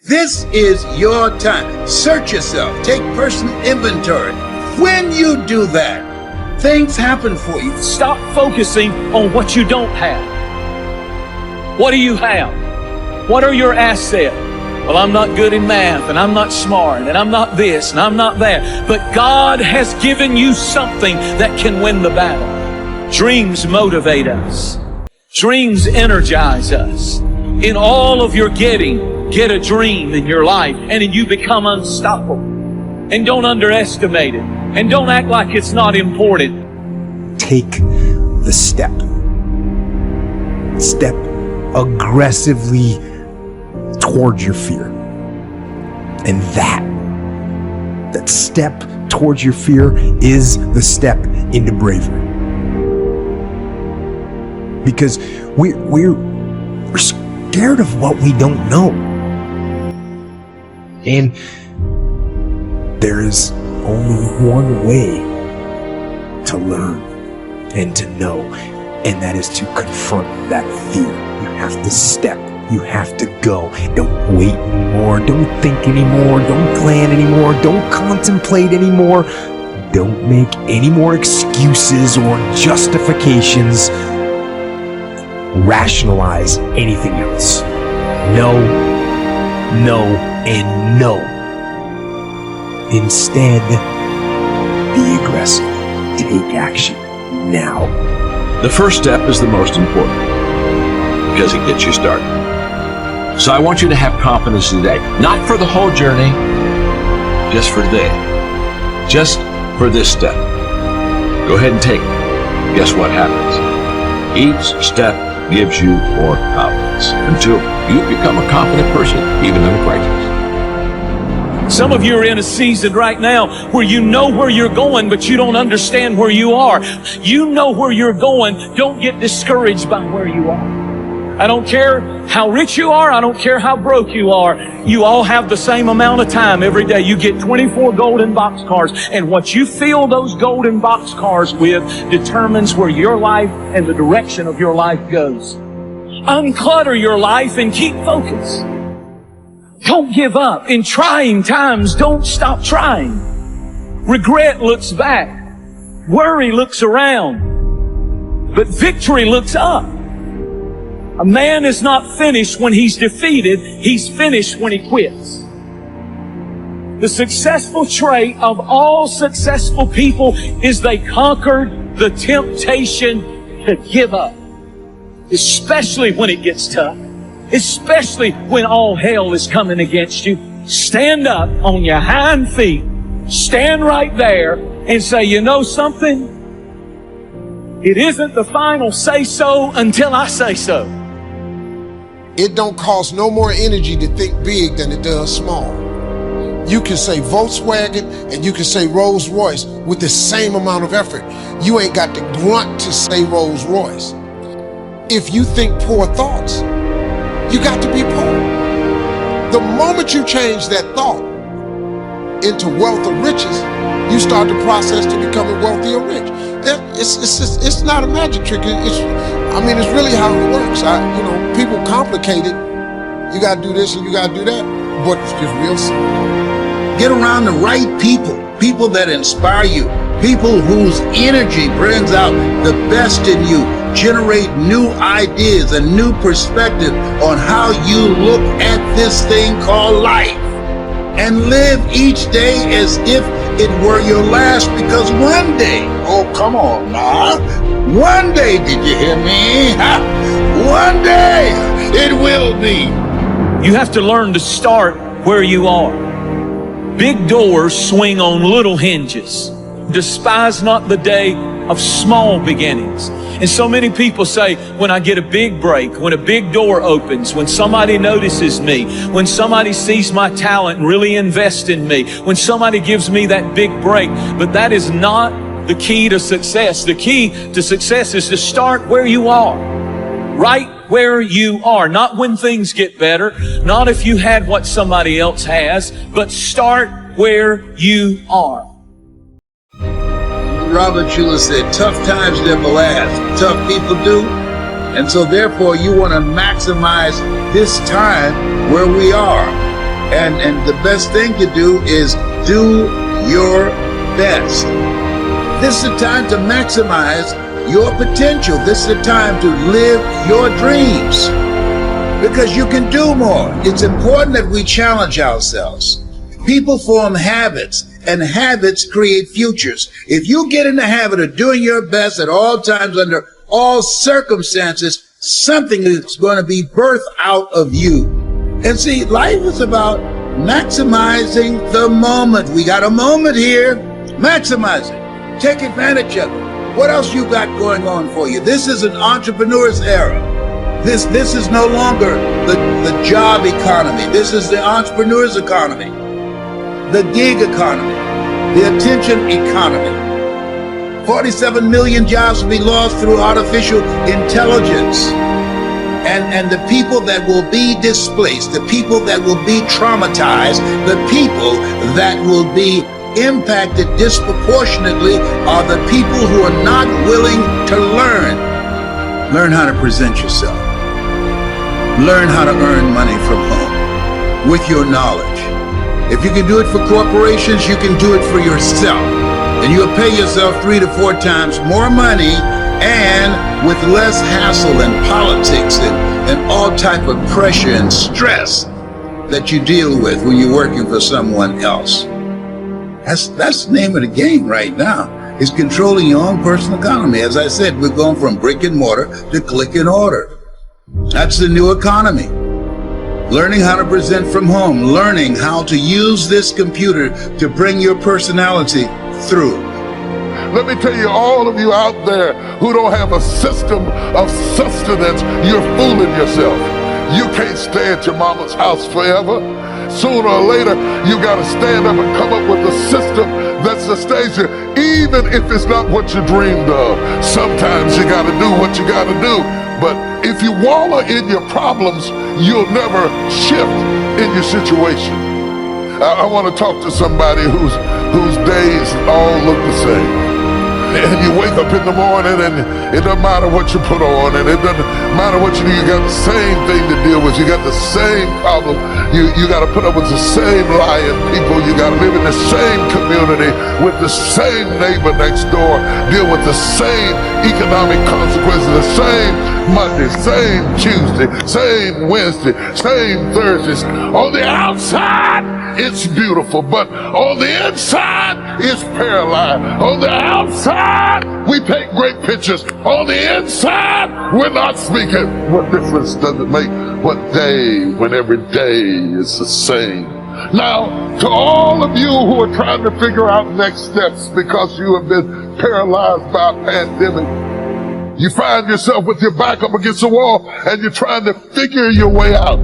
This is your time. Search yourself. Take personal inventory. When you do that, things happen for you. Stop focusing on what you don't have. What do you have? What are your assets? Well, I'm not good in math, and I'm not smart, and I'm not this, and I'm not that. But God has given you something that can win the battle. Dreams motivate us. Dreams energize us. In all of your getting, get a dream in your life, and then you become unstoppable. And don't underestimate it. And don't act like it's not important. Take the step. Step aggressively towards your fear. And that step towards your fear is the step into bravery. Because we're scared of what we don't know. And there is only one way to learn and to know, and that is to confront that fear. You have to step. You have to go. Don't wait anymore. Don't think anymore. Don't plan anymore. Don't contemplate anymore. Don't make any more excuses or justifications. Rationalize anything else. No, no, and no. Instead, be aggressive. Take action now. The first step is the most important because it gets you started. So I want you to have confidence today, not for the whole journey, just for today, just for this step. Go ahead and take it. Guess what happens? Each step gives you more confidence until you become a confident person, even under crisis. Some of you are in a season right now where you know where you're going, but you don't understand where you are. You know where you're going. Don't get discouraged by where you are. I don't care how rich you are. I don't care how broke you are. You all have the same amount of time every day. You get 24 golden boxcars, and what you fill those golden boxcars with determines where your life and the direction of your life goes. Unclutter your life and keep focus. Don't give up. In trying times, don't stop trying. Regret looks back. Worry looks around. But victory looks up. A man is not finished when he's defeated. He's finished when he quits. The successful trait of all successful people is they conquered the temptation to give up. Especially when it gets tough. Especially when all hell is coming against you. Stand up on your hind feet. Stand right there and say, you know something? It isn't the final say-so until I say so. It don't cost no more energy to think big than it does small. You can say Volkswagen and you can say Rolls Royce with the same amount of effort. You ain't got the grunt to say Rolls Royce. If you think poor thoughts, you got to be poor. The moment you change that thought into wealth or riches, you start the process to becoming wealthy or rich. It's not a magic trick. It's really how it works. People complicate it. You got to do this and you got to do that, but it's just real simple. Get around the right people, people that inspire you, people whose energy brings out the best in you, generate new ideas, a new perspective on how you look at this thing called life, and live each day as if it were your last, because one day, oh come on now, one day, did you hear me? One day it will be. You have to learn to start where you are. Big doors swing on little hinges. Despise not the day of small beginnings. And so many people say, when I get a big break, when a big door opens, when somebody notices me, when somebody sees my talent and really invest in me, when somebody gives me that big break. But that is not the key to success. The key to success is to start where you are. Right where you are. Not when things get better. Not if you had what somebody else has. But start where you are. Robert Schuller said, tough times never last. Tough people do. And so therefore you want to maximize this time where we are. And the best thing to do is do your best. This is the time to maximize your potential. This is the time to live your dreams, because you can do more. It's important that we challenge ourselves. People form habits, and habits create futures. If you get in the habit of doing your best at all times, under all circumstances, something is going to be birthed out of you. And see, life is about maximizing the moment. We got a moment here. Maximize it. Take advantage of it. What else you got going on for you? This is an entrepreneur's era. This is no longer the job economy. This is the entrepreneur's economy, the gig economy, the attention economy. 47 million jobs will be lost through artificial intelligence. And the people that will be displaced, the people that will be traumatized, the people that will be impacted disproportionately are the people who are not willing to learn. Learn how to present yourself. Learn how to earn money from home with your knowledge. If you can do it for corporations, you can do it for yourself. And you'll pay yourself 3 to 4 times more money, and with less hassle and politics and all type of pressure and stress that you deal with when you're working for someone else. That's the name of the game right now, is controlling your own personal economy. As I said, we're going from brick and mortar to click and order. That's the new economy. Learning how to present from home, learning how to use this computer to bring your personality through. Let me tell you, all of you out there who don't have a system of sustenance, you're fooling yourself. You can't stay at your mama's house forever. Sooner or later, you gotta stand up and come up with a system that sustains you, even if it's not what you dreamed of. Sometimes you gotta do what you gotta do. But if you wallow in your problems, you'll never shift in your situation. I want to talk to somebody whose days all look the same. And you wake up in the morning and it doesn't matter what you put on, and it doesn't matter what you do, you got the same thing to deal with. You got the same problem. You got to put up with the same lying people. You got to live in the same community with the same neighbor next door, deal with the same economic consequences, the same Monday, same Tuesday, same Wednesday, same Thursdays. On the outside, it's beautiful, but on the inside, it's paralyzed. On the outside, we paint great pictures. On the inside, we're not speaking. What difference does it make when every day is the same? Now, to all of you who are trying to figure out next steps because you have been paralyzed by a pandemic, you find yourself with your back up against the wall and you're trying to figure your way out.